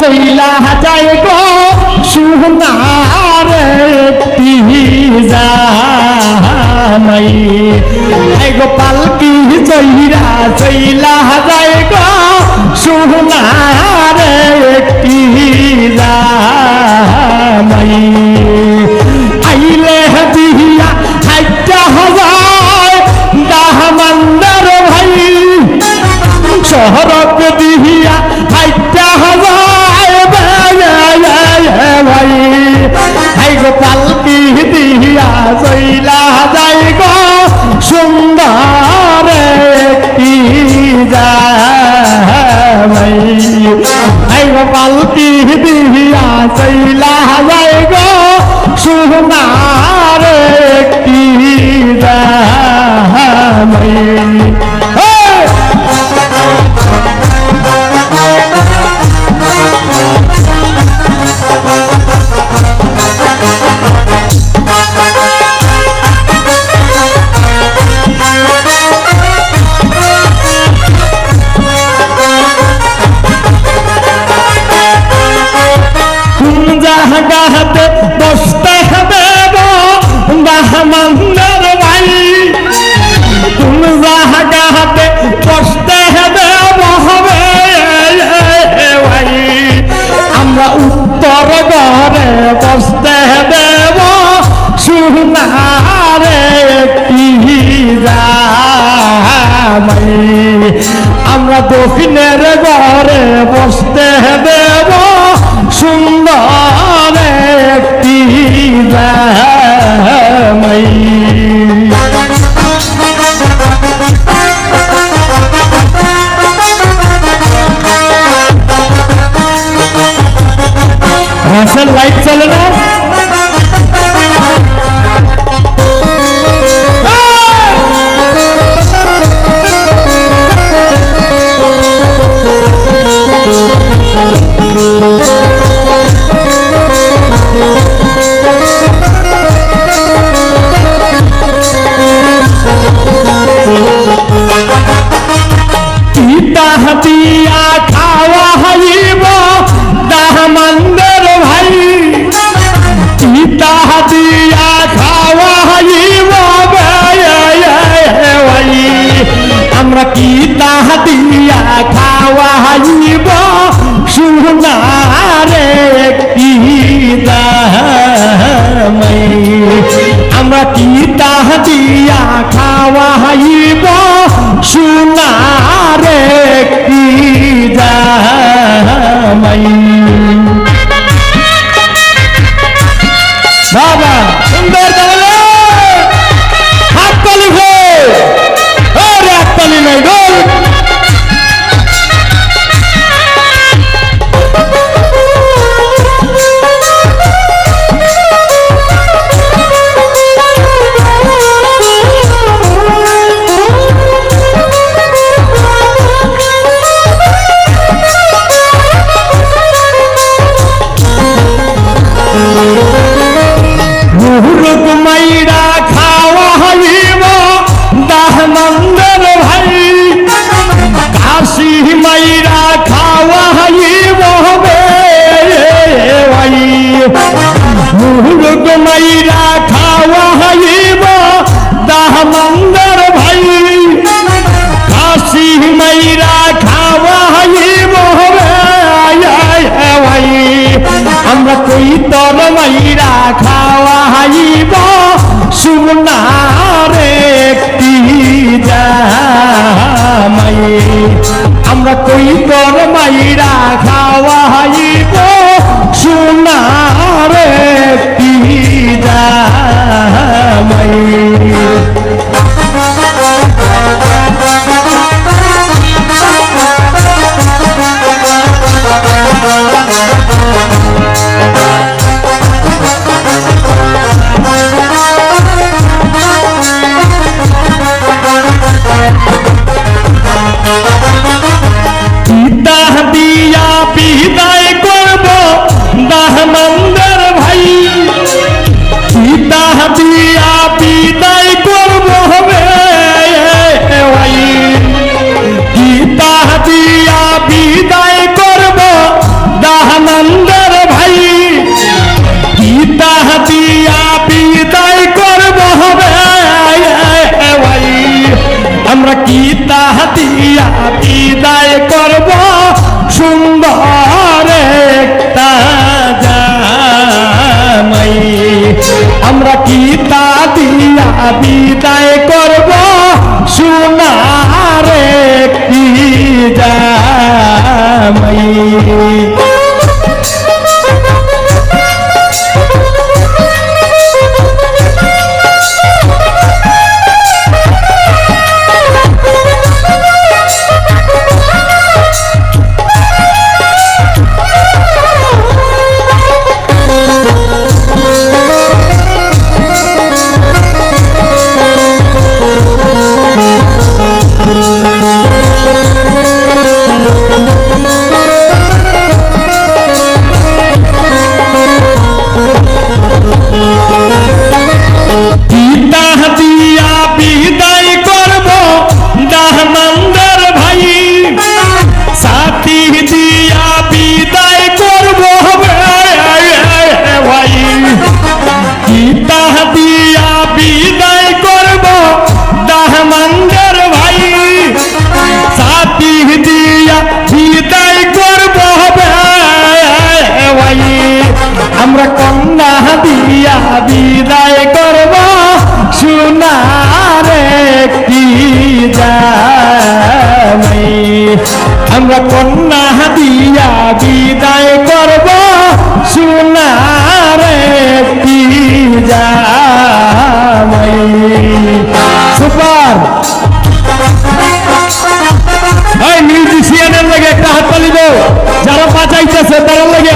চইলা যায় গো সোনার একটি জামাই এই গো পালকি চইরা চইলা যায় গো সোনার একটি জামাই আইলে দিয়া হাইটা হাজার দাহমান্দার ভাই শহরক দিয়া হাইটা হাজার ভাই হাই গো পালকি দিয়া চইলা যাই গো সুন্দর একটি জামাই হাই গো পালকি দিয়া চইলা যাই গো সুন্দর একটি জামাই জাহাতে বসতে হবে দাহমান্দার ভাই তুম জাহাতে বসতে হবে ভাই আমরা উত্তর ঘরে বসতে দেব সোনারে একটি জামাই আমরা দক্ষিণের ঘরে বসতে দেব সুন্দর একটি জামাই রাসেল লাইট চলে না দিয়া খাওয়া হইব দাহমান্দার ভাই পিতা দিয়া খাওয়া হইব ভাই আমরা পিতা দিয়া খাওয়া হইব সোনার একটি জামাই আমরা পিতা দিয়া খাওয়া হইব সোনার একটি জামাই বাবা সুন্দর তাহলে হাততালি হো আরে হাততালি নাই গোল মাইরা খাওয়া হইব দাহমান্দার ভাই কাশি মাইরা খাওয়া হইব ভাই মুরগ মাইরা খাওয়া হইব দাহমান্দার ভাই কাশি মাইরা খাওয়া হইব ভাই আমরা কই তর মাইরা খাওয়া হইব সোনার একটি জামাই আমরা কই তর মাইরা খাওয়া হইব সোনার একটি জামাই পিতা দিয়া বিদায় করব সুন্দর একটা জামাই আমরা কি তা দিয়া বিদায় করব সোনার একটি জামাই আমরা কন্যা দিয়া বিদায় করব সোনার একটি জামাই আমরা কন্যা দিয়া বিদায় করব সোনার একটি জামাই সুপার এই মিউজিশিয়ানের লাগে একটা হাততালি দাও যারা বাজাইতেছে তার লাগে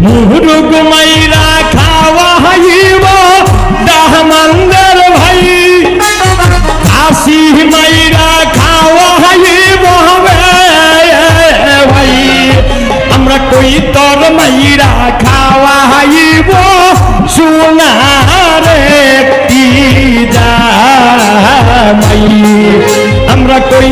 মুহুরুগ মাইরা খাওয়া হইব দাহমান্দের ভাই আসি মাইরা খাওয়া হইব ভাই আমরা কই তোর মাইরা খাওয়া হইব সোনার একটি জামাই আমরা কই